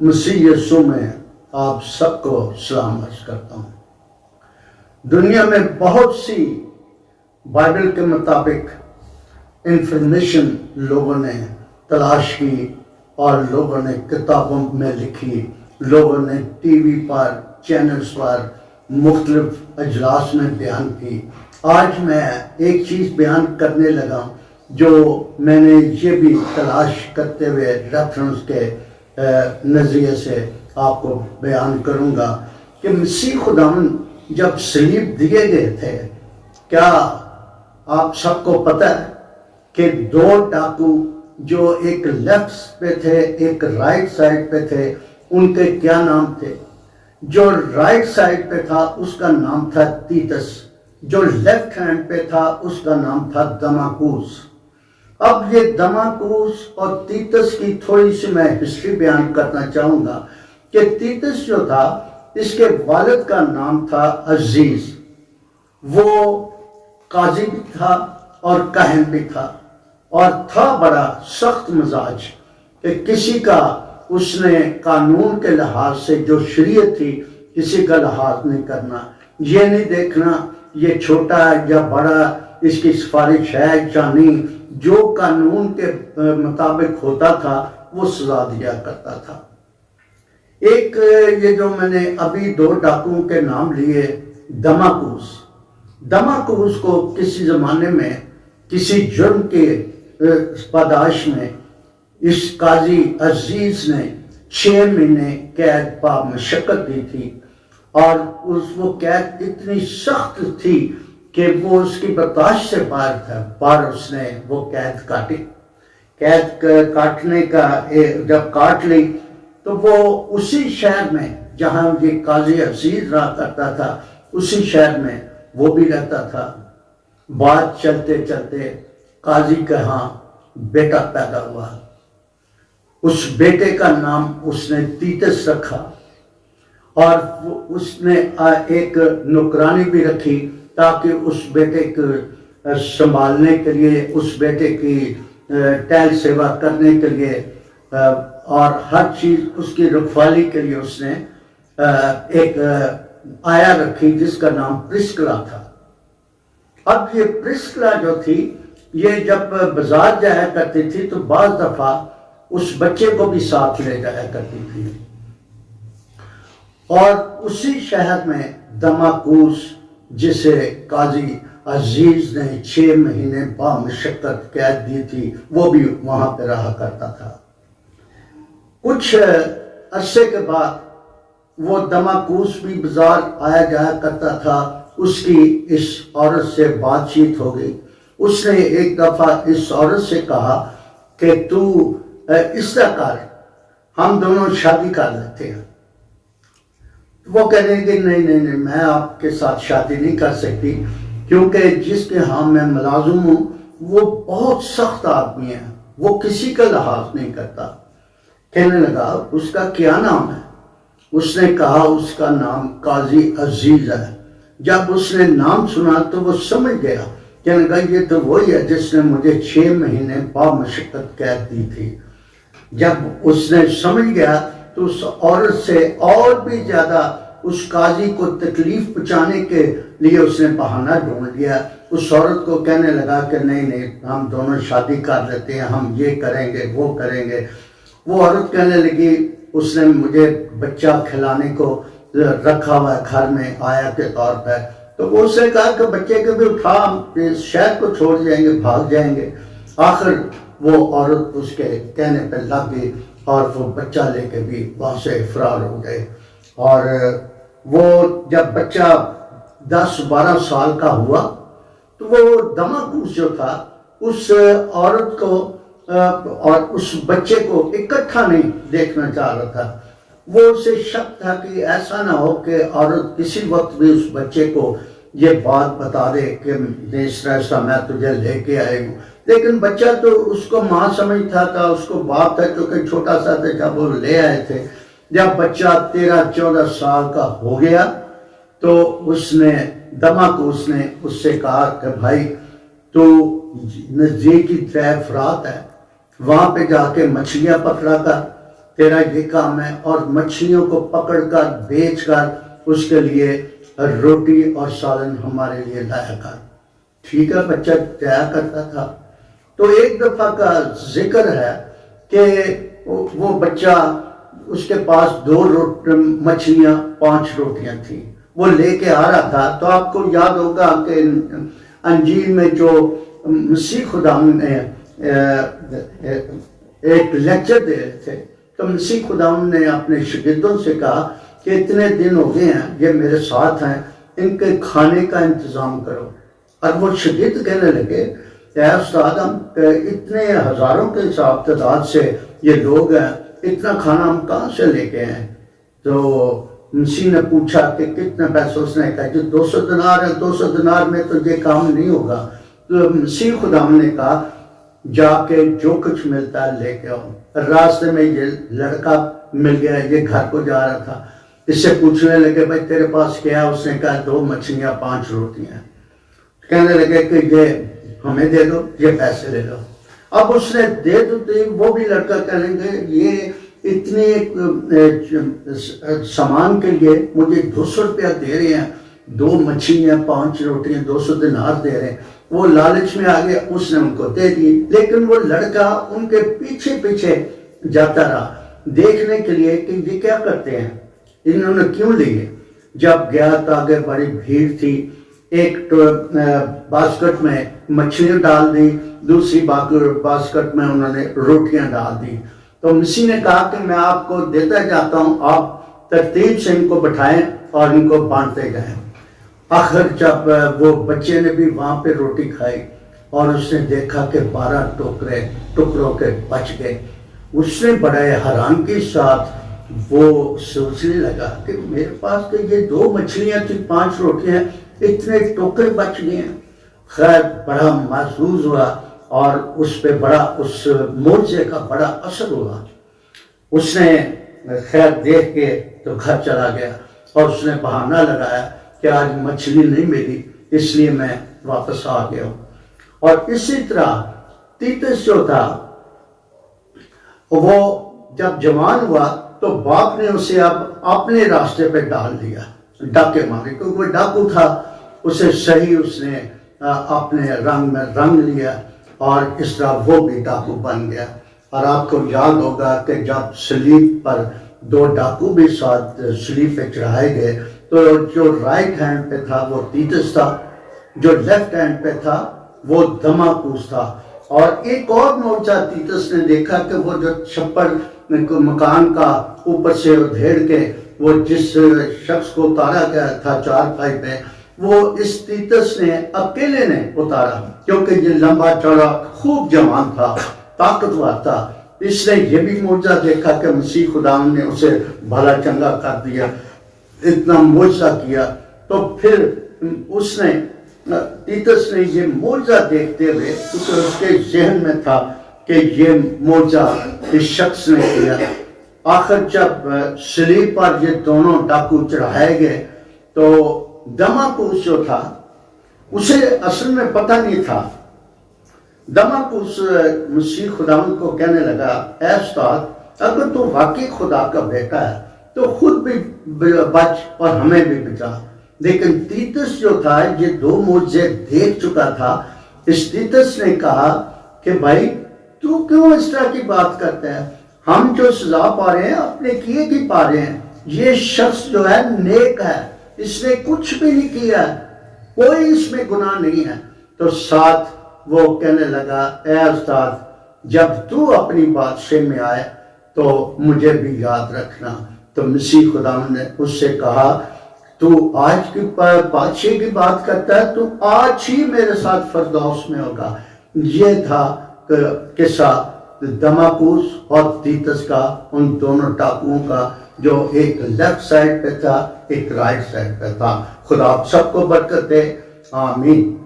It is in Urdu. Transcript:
مسیح یسوع میں آپ سب کو سلام عرض کرتا ہوں۔ دنیا میں بہت سی بائبل کے مطابق انفارمیشن لوگوں نے تلاش کی اور لوگوں نے کتابوں میں لکھی، لوگوں نے ٹی وی پر چینلز پر مختلف اجلاس میں بیان کی۔ آج میں ایک چیز بیان کرنے لگا جو میں نے یہ بھی تلاش کرتے ہوئے ریفرنس کے نظریے سے آپ کو بیان کروں گا کہ مسیح خداوند جب صلیب دیے گئے تھے، کیا آپ سب کو پتہ ہے کہ دو ڈاکو جو ایک لیفٹ پہ تھے ایک رائٹ سائڈ پہ تھے، ان کے کیا نام تھے؟ جو رائٹ سائڈ پہ تھا اس کا نام تھا تیتس، جو لیفٹ ہینڈ پہ تھا اس کا نام تھا دماکوس۔ اب یہ دماکوس اور تیتس کی تھوڑی سی میں ہسٹری بیان کرنا چاہوں گا کہ تیتس جو تھا اس کے والد کا نام تھا عزیز، وہ قاضی بھی تھا اور کاہن بھی تھا، اور تھا بڑا سخت مزاج کہ کسی کا اس نے قانون کے لحاظ سے جو شریعت تھی کسی کا لحاظ نہیں کرنا، یہ نہیں دیکھنا یہ چھوٹا ہے یا بڑا، اس کی سفارش ہے یا نہیں، جو قانون کے مطابق ہوتا تھا وہ سزا دیا کرتا تھا۔ ایک یہ جو میں نے ابھی دو ڈاکوؤں کے نام لیے، دماکوس کو کسی زمانے میں کسی جرم کے پاداش میں اس قاضی عزیز نے 6 مہینے قید پا مشقت دی تھی، اور وہ قید اتنی سخت تھی کہ وہ اس کی برداشت سے باہر تھا۔ اس نے وہ قید کاٹی، قید کاٹنے کا جب کاٹ لی تو وہ اسی شہر میں جہاں یہ قاضی عزیز رہا کرتا تھا اسی شہر میں وہ بھی رہتا تھا۔ بات چلتے چلتے قاضی کے ہاں بیٹا پیدا ہوا، اس بیٹے کا نام اس نے تیتس رکھا، اور اس نے ایک نوکرانی بھی رکھی تاکہ اس بیٹے کو سنبھالنے کے لیے، اس بیٹے کی ٹہل سیوا کرنے کے لیے اور ہر چیز اس کی رکھوالی کے لیے اس نے ایک آیا رکھی جس کا نام پرسکلا تھا۔ اب یہ پرسکلا جو تھی یہ جب بازار جایا کرتی تھی تو بعض دفعہ اس بچے کو بھی ساتھ لے جایا کرتی تھی، اور اسی شہر میں دماکوس جسے قاضی عزیز نے 6 مہینے با مشقت قید دی تھی وہ بھی وہاں پہ رہا کرتا تھا۔ کچھ عرصے کے بعد وہ دماکوس بھی بازار آیا جایا کرتا تھا، اس کی اس عورت سے بات چیت ہو گئی۔ اس نے ایک دفعہ اس عورت سے کہا کہ تو اس طرح کر، ہم دونوں شادی کر لیتے ہیں۔ وہ کہنے کہ نہیں میں آپ کے ساتھ شادی نہیں کر سکتی، کیونکہ جس کے ہاں میں ملازم ہوں وہ بہت سخت آدمی ہے، وہ کسی کا لحاظ نہیں کرتا۔ کہنے لگا اس کا کیا نام ہے؟ اس نے کہا اس کا نام قاضی عزیز ہے۔ جب اس نے نام سنا تو وہ سمجھ گیا، کہنے لگا یہ تو وہی ہے جس نے مجھے 6 مہینے با مشقت قید دی تھی۔ جب اس نے سمجھ گیا تو اس عورت سے اور بھی زیادہ اس قاضی کو تکلیف پہنچانے کے لیے اس نے بہانہ ڈھونڈ لیا۔ اس عورت کو کہنے لگا کہ نہیں ہم دونوں شادی کر لیتے ہیں، ہم یہ کریں گے وہ کریں گے۔ وہ عورت کہنے لگی اس نے مجھے بچہ کھلانے کو رکھا ہوا ہے گھر میں آیا کے طور پر، تو اس نے کہا کہ بچے کو بھی اٹھا، اس شہر کو چھوڑ جائیں گے، بھاگ جائیں گے۔ آخر وہ عورت اس کے کہنے پہ لگ گئی اور وہ بچہ لے کے بھی وہاں سے فرار ہو گئے۔ اور وہ جب بچہ 10-12 سال کا ہوا تو وہ دماکوس جو تھا اس عورت کو اور اس بچے کو اکٹھا نہیں دیکھنا چاہ رہا تھا۔ وہ اسے شک تھا کہ ایسا نہ ہو کہ عورت کسی وقت بھی اس بچے کو یہ بات بتا دے کہ اس طرح میں تجھے لے کے آئی ہوں، لیکن بچہ تو اس کو ماں سمجھتا تھا، اس کو باپ تھا کیونکہ چھوٹا سا تھا جب وہ لے آئے تھے۔ جب بچہ 13-14 سال کا ہو گیا تو اس نے دماکوس نے اس سے کہا کہ بھائی تو نزدیکی طے فرات ہے، وہاں پہ جا کے مچھلیاں پکڑا کر تیرا یہ کام ہے، اور مچھلیوں کو پکڑ کر بیچ کر اس کے لیے روٹی اور سالن ہمارے لیے لایا کر۔ ٹھیک ہے، بچہ دیا کرتا تھا۔ تو ایک دفعہ کا ذکر ہے کہ وہ بچہ، اس کے پاس 2 مچھلیاں 5 روٹیاں تھیں، وہ لے کے آ رہا تھا۔ تو آپ کو یاد ہوگا کہ انجیل میں جو مسیح خدا نے ایک لیکچر دے رہے تھے، تو مسیح خدا نے اپنے شاگردوں سے کہا کہ اتنے دن ہو گئے ہیں یہ میرے ساتھ ہیں، ان کے کھانے کا انتظام کرو۔ اور وہ شاگرد کہنے لگے اے استاد، ہم اتنے ہزاروں کے حساب تعداد سے یہ لوگ ہیں، اتنا کھانا ہم کہاں سے لے کے آئیں؟ تو مسیح نے پوچھا کہ کتنے پیسے؟ اس نے کہا کہ 200 دینار ہے، 200 دینار میں تو یہ کام نہیں ہوگا۔ تو مسیح خدا نے کہا جا کے جو کچھ ملتا ہے لے کے آؤ۔ راستے میں یہ لڑکا مل گیا، یہ گھر کو جا رہا تھا، اس سے پوچھنے لگے بھائی تیرے پاس کیا ہے؟ اس نے کہا 2 مچھلیاں 5 روٹیاں۔ کہنے لگے کہ یہ ہمیں دے دو، یہ پیسے لے لو۔ اب اس نے دے دو، وہ بھی لڑکا کہیں گے یہ اتنے سامان کے لیے مجھے 200 روپیہ دے رہے ہیں، 2 مچھلیاں 5 روٹیاں 200 دینار دے رہے ہیں۔ وہ لالچ میں آگے اس نے ان کو دے دی، لیکن وہ لڑکا ان کے پیچھے پیچھے جاتا رہا دیکھنے کے لیے کہ یہ کیا کرتے ہیں، انہوں نے کیوں لیے۔ جب گیا تو آگے بڑی بھیڑ تھی، ایک باسکٹ میں مچھلیاں ڈال دی، دوسری باسکٹ میں انہوں نے روٹیاں ڈال دی۔ تو مسیح نے کہا کہ میں آپ کو دیتا جاتا ہوں، آپ ترتیب سے ان کو بٹھائیں اور ان کو بانٹتے جائیں۔ آخر جب وہ بچے نے بھی وہاں پہ روٹی کھائی اور اس نے دیکھا کہ 12 ٹکڑوں کے بچ گئے، اس نے بڑے حیران کے ساتھ وہ سوچنے لگا کہ میرے پاس تو یہ 2 مچھلیاں تھیں 5 روٹیاں، اتنے ٹوکرے بچ گئے ہیں۔ خیر بڑا محسوس ہوا اور اس پہ بڑا اس معجزے کا بڑا اثر ہوا۔ اس نے خیر دیکھ کے تو گھر چلا گیا اور اس نے بہانہ لگایا کہ آج مچھلی نہیں ملی، اس لیے میں واپس آ گیا ہوں۔ اور اسی طرح تیتس جو تھا وہ جب جوان ہوا تو باپ نے اسے اب اپنے راستے پہ ڈال دیا، ڈاکے مارے، کیونکہ وہ ڈاکو تھا، اسے صحیح اس نے اپنے رنگ میں رنگ لیا اور اس طرح وہ بھی ڈاکو بن گیا۔ اور آپ کو یاد ہوگا کہ جب صلیب پر 2 ڈاکو بھی ساتھ صلیب پہ چڑھائے گئے تو جو رائٹ ہینڈ پہ تھا وہ تیتس تھا، جو لیفٹ ہینڈ پہ تھا وہ دماکوس تھا۔ اور ایک اور معجزہ تیتس نے دیکھا کہ وہ جو چھپر مکان کا اوپر سے ادھیڑ کے وہ جس شخص کو اتارا گیا تھا 4 پائی پہ، وہ اس تیتس نے اکیلے نے اتارا، کیونکہ یہ لمبا چوڑا خوب جوان تھا، طاقتور تھا۔ اس نے یہ بھی معجزہ دیکھا کہ مسیح خدا نے اسے بھلا چنگا کر دیا، اتنا معجزہ کیا۔ تو پھر اس نے تیتس نے یہ معجزہ دیکھتے ہوئے اس کے ذہن میں تھا کہ یہ معجزہ اس شخص نے کیا۔ آخر جب صلیب پر یہ دونوں ڈاکو چڑھائے گئے تو دماکوس جو تھا اسے اصل میں پتہ نہیں تھا۔ دماکوس مسیح خداوند کو کہنے لگا اے استاد، اگر تو واقعی خدا کا بیٹا ہے تو خود بھی بچ اور ہمیں بھی بچا۔ لیکن تیتس جو تھا یہ 2 معجزے دیکھ چکا تھا۔ اس تیتس نے کہا کہ بھائی تو کیوں اس طرح کی بات کرتا ہے؟ ہم جو سزا پا رہے ہیں اپنے کیے کی پا رہے ہیں، یہ شخص جو ہے نیک ہے، اس نے کچھ بھی نہیں کیا ہے، کوئی اس میں گناہ نہیں ہے۔ تو ساتھ وہ کہنے لگا اے استاد، جب تو اپنی بادشاہ میں آئے تو مجھے بھی یاد رکھنا۔ تو مسیح خدا نے اس سے کہا تو آج کی بادشاہ کی بات کرتا ہے، تو آج ہی میرے ساتھ فردوس میں ہوگا۔ یہ تھا قصہ دماکوس اور تیتس کا، ان دونوں ڈاکوؤں کا، جو ایک لیفٹ سائڈ پہ تھا ایک رائٹ سائڈ پہ تھا۔ خدا آپ سب کو برکت دے، آمین۔